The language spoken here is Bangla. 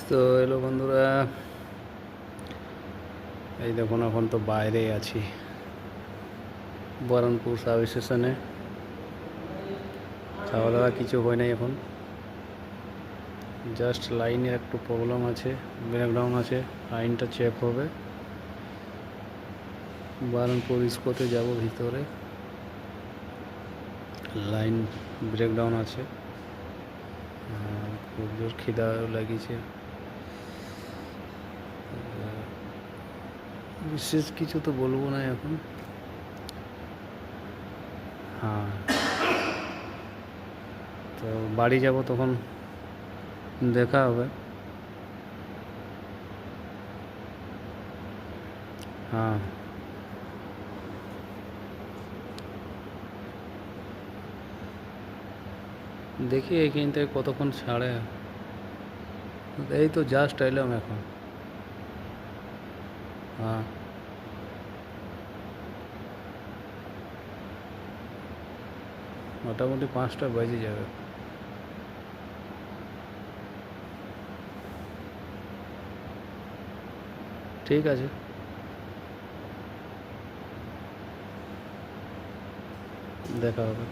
তো হ্যালো বন্ধুরা, এই দেখুন এখন তো বাইরে আছি বহরমপুর সাব স্টেশনে। খাওয়া দাওয়া কিছু হয় নাই এখন, জাস্ট লাইনের একটু প্রবলেম আছে, ব্রেকডাউন আছে, লাইনটা চেক হবে। বহরমপুর ইস্কোতে যাব, ভিতরে লাইন ব্রেকডাউন আছে। খুব জোর খিদা লাগিয়েছে। বিশেষ কিছু তো বলবো না এখন। হ্যাঁ, তো বাড়ি যাব তখন দেখা হবে। হ্যাঁ, দেখি এইখান থেকে কতক্ষণ ছাড়ে। এই তো জাস্ট এলাম এখন। হ্যাঁ, মোটামুটি 5টা বেজে যাবে। ঠিক আছে, দেখা হবে।